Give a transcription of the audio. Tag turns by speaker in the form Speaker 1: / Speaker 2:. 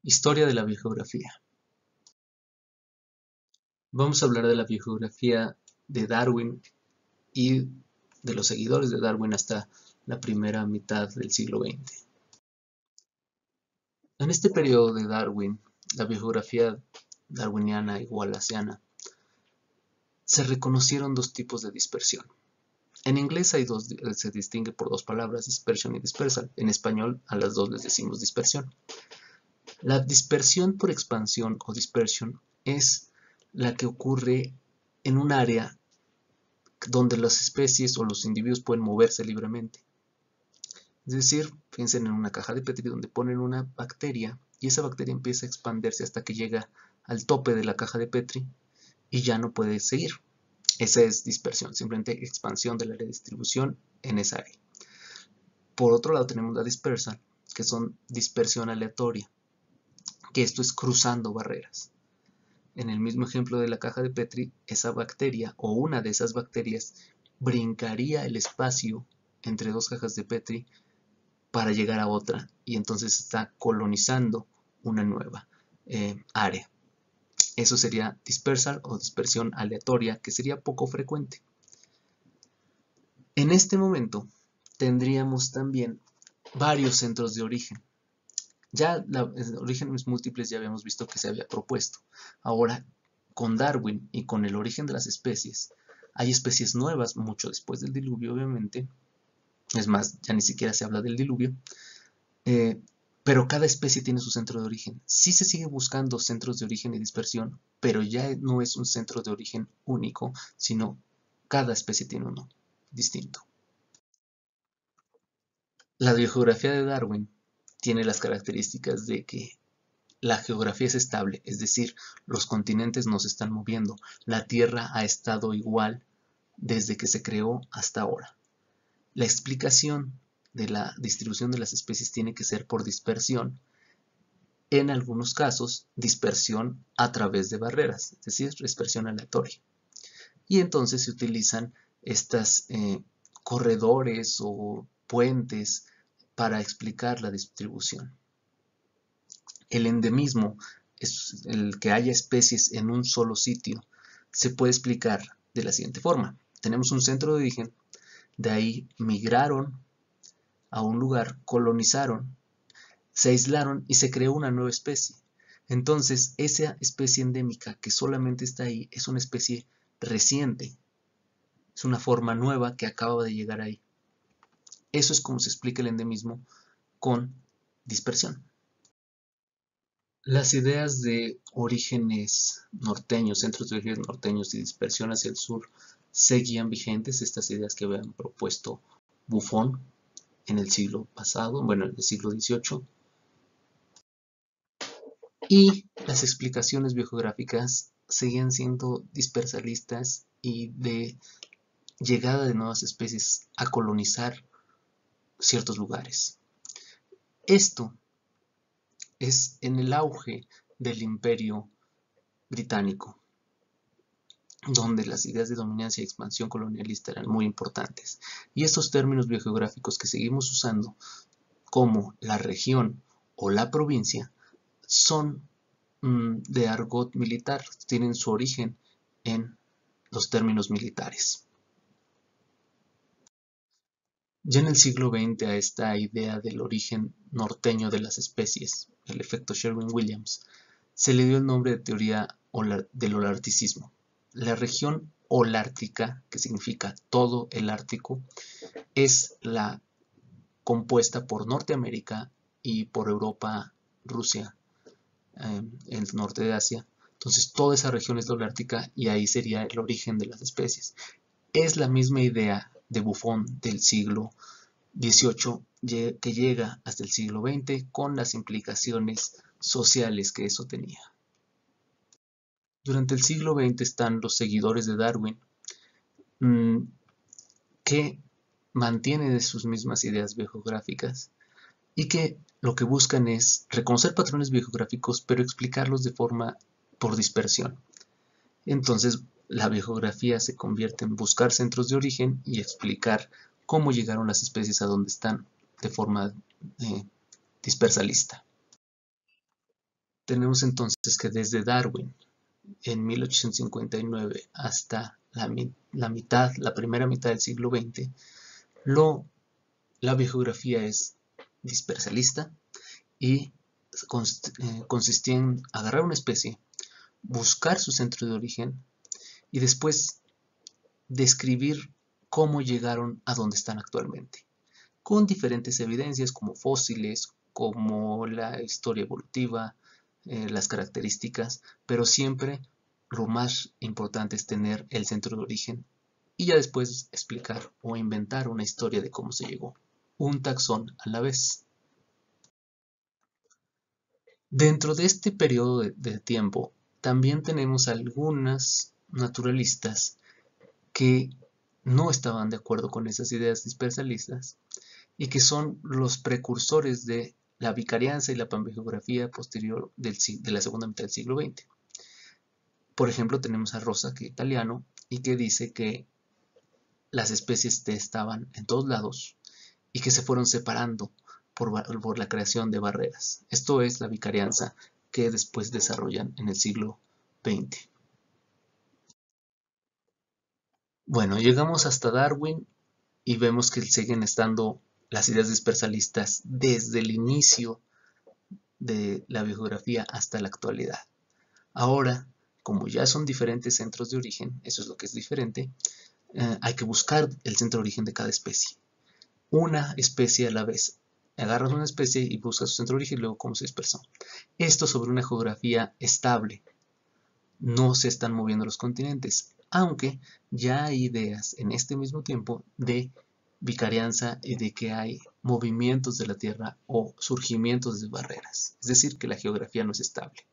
Speaker 1: Historia de la biogeografía. Vamos a hablar de la biogeografía de Darwin y de los seguidores de Darwin hasta la primera mitad del siglo XX. En este periodo de Darwin, la biogeografía darwiniana y wallaceana, se reconocieron dos tipos de dispersión. En inglés se distingue por dos palabras, dispersion y dispersal. En español a las dos les decimos dispersión. La dispersión por expansión o dispersion es la que ocurre en un área donde las especies o los individuos pueden moverse libremente. Es decir, piensen en una caja de Petri donde ponen una bacteria y esa bacteria empieza a expandirse hasta que llega al tope de la caja de Petri y ya no puede seguir. Esa es dispersión, simplemente expansión del área de distribución en esa área. Por otro lado tenemos la dispersal, que son dispersión aleatoria, que esto es cruzando barreras. En el mismo ejemplo de la caja de Petri, esa bacteria o una de esas bacterias brincaría el espacio entre dos cajas de Petri para llegar a otra y entonces está colonizando una nueva área. Eso sería dispersal o dispersión aleatoria, que sería poco frecuente. En este momento tendríamos también varios centros de origen. Ya orígenes múltiples ya habíamos visto que se había propuesto. Ahora, con Darwin y con el origen de las especies, hay especies nuevas, mucho después del diluvio, obviamente. Es más, ya ni siquiera se habla del diluvio. Pero cada especie tiene su centro de origen. Sí se sigue buscando centros de origen y dispersión, pero ya no es un centro de origen único, sino cada especie tiene uno distinto. La biogeografía de Darwin tiene las características de que la geografía es estable, es decir, los continentes no se están moviendo, la Tierra ha estado igual desde que se creó hasta ahora. La explicación de la distribución de las especies tiene que ser por dispersión, en algunos casos dispersión a través de barreras, es decir, dispersión aleatoria. Y entonces se utilizan estos corredores o puentes para explicar la distribución. El endemismo es el que haya especies en un solo sitio. Se puede explicar de la siguiente forma. Tenemos un centro de origen, de ahí migraron a un lugar, colonizaron, se aislaron y se creó una nueva especie. Entonces, esa especie endémica que solamente está ahí es una especie reciente. Es una forma nueva que acaba de llegar ahí. Eso es como se explica el endemismo con dispersión. Las ideas de orígenes norteños, centros de orígenes norteños y dispersión hacia el sur seguían vigentes, estas ideas que habían propuesto Buffon en el siglo pasado, bueno, en el siglo XVIII. Y las explicaciones biogeográficas seguían siendo dispersalistas y de llegada de nuevas especies a colonizar ciertos lugares. Esto es en el auge del Imperio Británico, donde las ideas de dominancia y expansión colonialista eran muy importantes. Y estos términos biogeográficos que seguimos usando, como la región o la provincia, son de argot militar, tienen su origen en los términos militares. Ya en el siglo XX a esta idea del origen norteño de las especies, el efecto Sherwin-Williams, se le dio el nombre de teoría del holarticismo. La región holártica, que significa todo el Ártico, es la compuesta por Norteamérica y por Europa, Rusia, el norte de Asia. Entonces toda esa región es la holártica y ahí sería el origen de las especies. Es la misma idea de Buffon del siglo XVIII que llega hasta el siglo XX con las implicaciones sociales que eso tenía. Durante el siglo XX están los seguidores de Darwin que mantienen sus mismas ideas biogeográficas y que lo que buscan es reconocer patrones biogeográficos pero explicarlos de forma por dispersión. Entonces la biogeografía se convierte en buscar centros de origen y explicar cómo llegaron las especies a donde están de forma dispersalista. Tenemos entonces que desde Darwin en 1859 hasta la primera mitad del siglo XX, la biogeografía es dispersalista y consistía en agarrar una especie, buscar su centro de origen y después describir cómo llegaron a donde están actualmente, con diferentes evidencias como fósiles, como la historia evolutiva, las características, pero siempre lo más importante es tener el centro de origen y ya después explicar o inventar una historia de cómo se llegó, un taxón a la vez. Dentro de este periodo de tiempo, también tenemos algunas naturalistas que no estaban de acuerdo con esas ideas dispersalistas y que son los precursores de la vicarianza y la pangeografía posterior de la segunda mitad del siglo XX. Por ejemplo, tenemos a Rosa, que es italiano, y que dice que las especies estaban en todos lados y que se fueron separando por la creación de barreras. Esto es la vicarianza que después desarrollan en el siglo XX. Bueno, llegamos hasta Darwin y vemos que siguen estando las ideas dispersalistas desde el inicio de la biografía hasta la actualidad. Ahora, como ya son diferentes centros de origen, eso es lo que es diferente, hay que buscar el centro de origen de cada especie. Una especie a la vez. Agarras una especie y buscas su centro de origen y luego cómo se dispersó. Esto sobre una geografía estable. No se están moviendo los continentes, aunque ya hay ideas en este mismo tiempo de vicarianza y de que hay movimientos de la Tierra o surgimientos de barreras. Es decir, que la geografía no es estable.